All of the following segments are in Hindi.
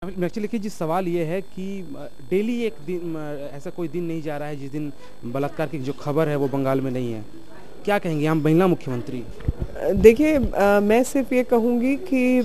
एक्चुअली देखिए जी, सवाल ये है कि डेली एक दिन ऐसा कोई दिन नहीं जा रहा है जिस दिन बलात्कार की जो खबर है वो बंगाल में नहीं है। क्या कहेंगे हम महिला मुख्यमंत्री? देखिए, मैं सिर्फ ये कहूँगी कि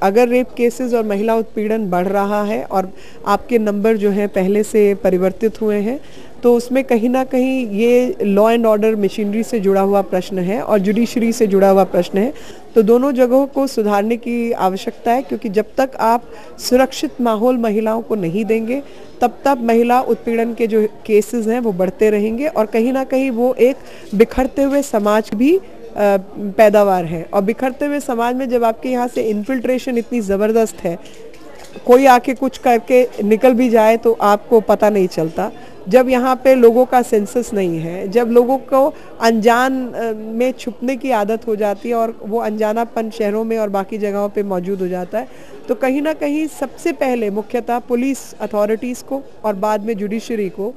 अगर रेप केसेस और महिला उत्पीड़न बढ़ रहा है और आपके नंबर जो हैं पहले से परिवर्तित हुए हैं, तो उसमें कहीं ना कहीं ये लॉ एंड ऑर्डर मशीनरी से जुड़ा हुआ प्रश्न है और जुडिशरी से जुड़ा हुआ प्रश्न है। तो दोनों जगहों को सुधारने की आवश्यकता है, क्योंकि जब तक आप सुरक्षित माहौल महिलाओं को नहीं देंगे तब तक महिला उत्पीड़न के जो केसेस हैं वो बढ़ते रहेंगे और कहीं ना कहीं वो एक बिखरते हुए समाज भी पैदावार है। और बिखरते हुए समाज में जब आपके यहाँ से इन्फिल्ट्रेशन इतनी ज़बरदस्त है, कोई आके कुछ करके निकल भी जाए तो आपको पता नहीं चलता। जब यहाँ पे लोगों का सेंसस नहीं है, जब लोगों को अनजान में छुपने की आदत हो जाती है और वो अनजानापन शहरों में और बाकी जगहों पे मौजूद हो जाता है, तो कहीं ना कहीं सबसे पहले मुख्यतः पुलिस अथॉरिटीज़ को और बाद में जुडिशरी को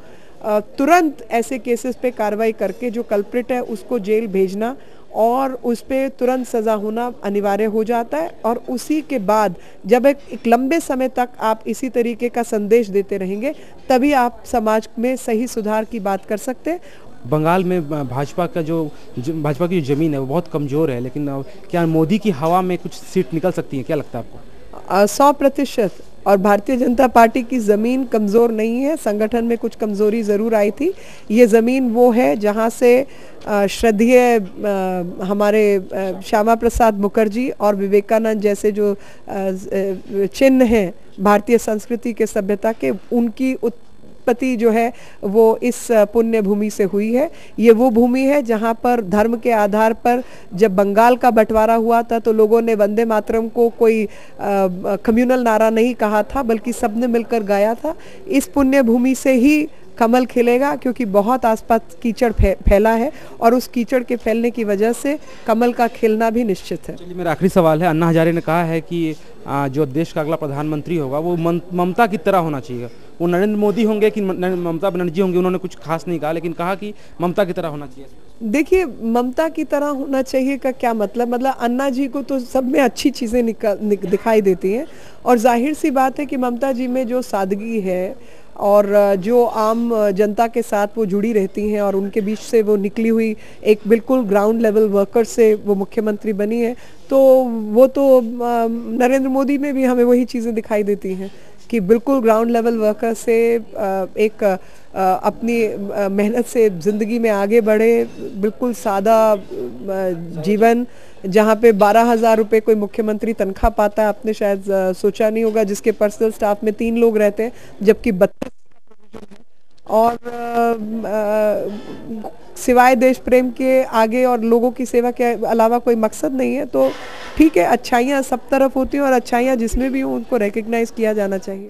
तुरंत ऐसे केसेस पे कार्रवाई करके जो कल्प्रिट है उसको जेल भेजना और उस पर तुरंत सज़ा होना अनिवार्य हो जाता है। और उसी के बाद जब एक लंबे समय तक आप इसी तरीके का संदेश देते रहेंगे, तभी आप समाज में सही सुधार की बात कर सकते हैं। बंगाल में भाजपा भाजपा की जो जमीन है वो बहुत कमज़ोर है, लेकिन क्या मोदी की हवा में कुछ सीट निकल सकती है? क्या लगता है आपको? 100%। और भारतीय जनता पार्टी की ज़मीन कमज़ोर नहीं है, संगठन में कुछ कमज़ोरी ज़रूर आई थी। ये ज़मीन वो है जहाँ से श्रद्धेय हमारे श्यामा प्रसाद मुखर्जी और विवेकानंद जैसे जो चिन्ह हैं भारतीय संस्कृति के, सभ्यता के, उनकी उत्पत्ति जो है वो इस पुण्य भूमि से हुई है। ये वो भूमि है जहाँ पर धर्म के आधार पर जब बंगाल का बंटवारा हुआ था तो लोगों ने वंदे मातरम को कोई कम्युनल नारा नहीं कहा था, बल्कि सबने मिलकर गाया था। इस पुण्य भूमि से ही कमल खिलेगा, क्योंकि बहुत आसपास कीचड़ फैला है और उस कीचड़ के फैलने की वजह से कमल का खिलना भी निश्चित है। चलिए, मेरा आखिरी सवाल है। अन्ना हजारे ने कहा है कि जो देश का अगला प्रधानमंत्री होगा वो ममता की तरह होना चाहिए। वो नरेंद्र मोदी होंगे कि ममता बनर्जी होंगे, उन्होंने कुछ खास नहीं कहा, लेकिन कहा कि ममता की तरह होना चाहिए। देखिए, ममता की तरह होना चाहिए का क्या मतलब अन्ना जी को तो सब में अच्छी चीज़ें दिखाई देती हैं और जाहिर सी बात है कि ममता जी में जो सादगी है और जो आम जनता के साथ वो जुड़ी रहती हैं और उनके बीच से वो निकली हुई एक बिल्कुल ग्राउंड लेवल वर्कर से वो मुख्यमंत्री बनी है, तो वो तो नरेंद्र मोदी में भी हमें वही चीज़ें दिखाई देती हैं कि बिल्कुल ग्राउंड लेवल वर्कर से एक अपनी मेहनत से ज़िंदगी में आगे बढ़े, बिल्कुल सादा जीवन, जहाँ पे 12,000 रुपये कोई मुख्यमंत्री तनख्वाह पाता है, आपने शायद सोचा नहीं होगा, जिसके पर्सनल स्टाफ में 3 लोग रहते हैं जबकि 32 और सिवाय देश प्रेम के आगे और लोगों की सेवा के अलावा कोई मकसद नहीं है। तो ठीक है, अच्छाइयाँ सब तरफ होती हैं और अच्छाइयाँ जिसमें भी हो उनको रिकग्नाइज़ किया जाना चाहिए।